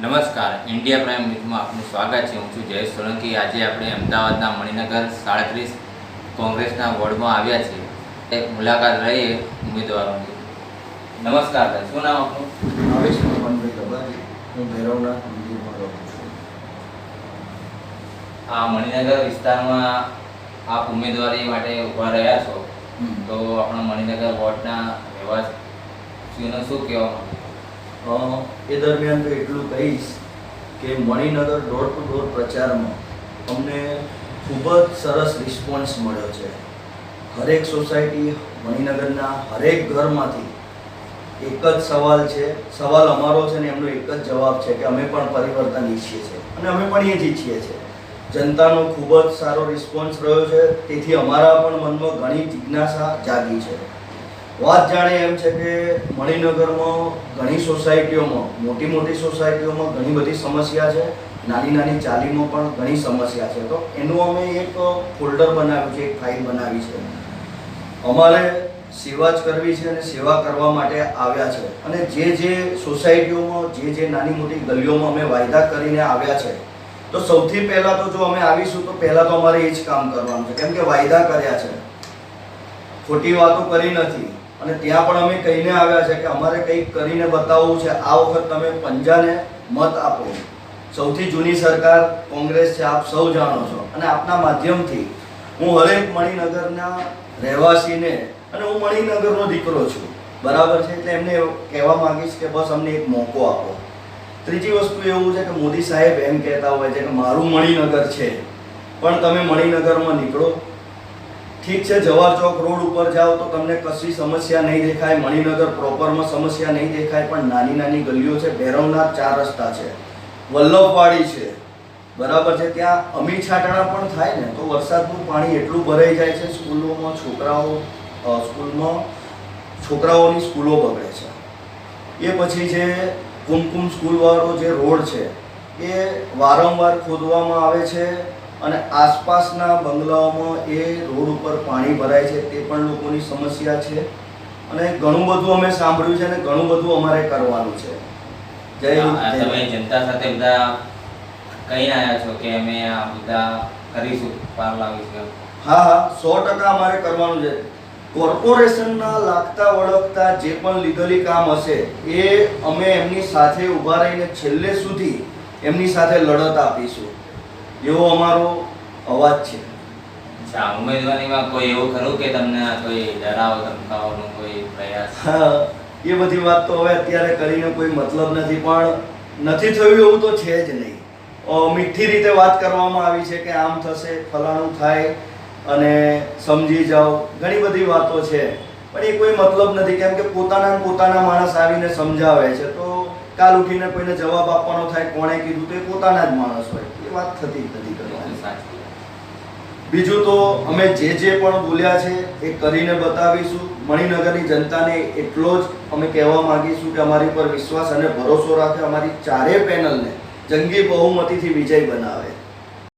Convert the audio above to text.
નમસ્કાર, India prime ન્યૂઝમાં આપનું સ્વાગત છે. હું છું જયેશ સોલંકી. આજે આપણે અમદાવાદના મણિનગર 37 કોંગ્રેસના વોર્ડમાં આવ્યા છીએ. એક મુલાકાત લઈએ ઉમેદવારોની. નમસ્કાર સર, શું નામ આપનું? આવેશ મોહનભાઈ ગબાજી. હું ભૈરવનાથ મંદિરમાં રહું છું. આ મણિનગર વિસ્તારમાં આપ ઉમેદવારી માટે ઊભા રહ્યા છો, તો આપણા મણિનગર વોર્ડના રહેવાસીઓને શું કહેવા માંગો? એ દરમિયાન તો એટલું કહીશ કે મણિનગર ડોર ટુ ડોર પ્રચારમાં અમને ખૂબ જ સરસ રિસ્પોન્સ મળ્યો છે. હરેક સોસાયટી, મણિનગરના હરેક ઘરમાંથી એક જ સવાલ છે. સવાલ અમારો છે ને એમનો એક જ જવાબ છે કે અમે પણ પરિવર્તન ઈચ્છીએ છીએ અને અમે પણ એ જ ઈચ્છીએ છીએ. જનતાનો ખૂબ જ સારો રિસ્પોન્સ રહ્યો છે, તેથી અમારા પણ મનમાં ઘણી જિજ્ઞાસા જાગી છે. વાત જાણે એમ છે કે મણિનગરમાં ઘણી સોસાયટીઓમાં, મોટી સોસાયટીઓમાં ઘણી બધી સમસ્યા છે, નાની ચાલીમાં પણ ઘણી સમસ્યા છે. તો એનું અમે એક ફોલ્ડર બનાવ્યું છે, એક ફાઇલ બનાવી છે. અમારે સેવા જ કરવી છે અને સેવા કરવા માટે આવ્યા છે. અને જે સોસાયટીઓમાં, જે નાની મોટી ગલીઓમાં અમે વાયદા કરીને આવ્યા છે, તો સૌથી પહેલાં તો જો અમે આવીશું તો પહેલાં તો અમારે એ જ કામ કરવાનું છે, કેમ કે વાયદા કર્યા છે, ખોટી વાતો કરી નથી. અને ત્યાં પણ અમે કહીને આવ્યા છે કે અમારે કંઈક કરીને બતાવવું છે. આ વખત તમે પંજાને મત આપો. સૌથી જૂની સરકાર કોંગ્રેસ છે, આપ સૌ જાણો છો. અને આપના માધ્યમથી હું હરેક મણિનગરના રહેવાસીને, અને હું મણિનગરનો દીકરો છું, બરાબર છે, એટલે એમને કહેવા માંગીશ કે બસ અમને એક મોકો આપો. ત્રીજી વસ્તુ એવું છે કે મોદી સાહેબ એમ કહેતા હોય છે કે મારું મણિનગર છે, પણ તમે મણિનગરમાં નીકળો. ઠીક છે, જવાહર ચોક રોડ ઉપર જાઓ તો તમને કશી સમસ્યા નહીં દેખાય, મણિનગર પ્રોપરમાં સમસ્યા નહીં દેખાય, પણ નાની ગલીઓ છે. ભૈરવનાથ 4 રસ્તા છે, વલ્લભવાડી છે, બરાબર છે, ત્યાં અમી છાંટણા પણ થાય ને તો વરસાદનું પાણી એટલું ભરાઈ જાય છે, સ્કૂલોમાં છોકરાઓની સ્કૂલો બગડે છે. એ પછી છે કુમકુમ સ્કૂલવાળો જે રોડ છે એ વારંવાર ખોદવામાં આવે છે અને આસપાસના બંગલાઓમાં એ રોડ ઉપર પાણી ભરાય છે, તે પણ લોકોની સમસ્યા છે. અને ઘણું બધું અમે સાંભળ્યું છે અને ઘણું બધું અમારે કરવાનું છે. તમે જનતા સાથે બધા કહીને આવ્યા છો કે અમે આ બધા કરીશું, પાર લાવીશું? હા, 100% અમારે કરવાનું છે. કોર્પોરેશનના લાગતા વળગતા જે પણ લીગલી કામ હશે એ અમે એમની સાથે ઊભા રહીને છેલ્લે સુધી એમની સાથે લડત આપીશું, એવો અમારો અવાજ છે. અચ્છા, ઉમેદવારીમાં કોઈ એવું ખરું કે તમને કોઈ ડરાવો ધમકાવવાનો કોઈ પ્રયાસ? હા, એ બધી વાત તો હવે અત્યારે કરીને કોઈ મતલબ નથી, પણ નથી થયું એવું તો છે જ નહીં. મીઠી રીતે વાત કરવામાં આવી છે કે આમ થશે, ફલાણું થાય અને સમજી જાઓ, ઘણી બધી વાતો છે, પણ એ કોઈ મતલબ નથી. કેમ કે પોતાના માણસ આવીને સમજાવે છે, તો કાલ ઉઠીને કોઈને જવાબ આપવાનો થાય કોણે કીધું તો એ પોતાના જ માણસ હોય, એ વાત થતી જ નથી કરવાની. બીજું તો અમે જે પણ બોલ્યા છે એ કરીને બતાવીશું. મણિનગરની જનતાને એટલો જ અમે કહેવા માંગીશું કે અમારી પર વિશ્વાસ અને ભરોસો રાખે, અમારી ચારે પેનલને જંગી બહુમતીથી વિજય બનાવે.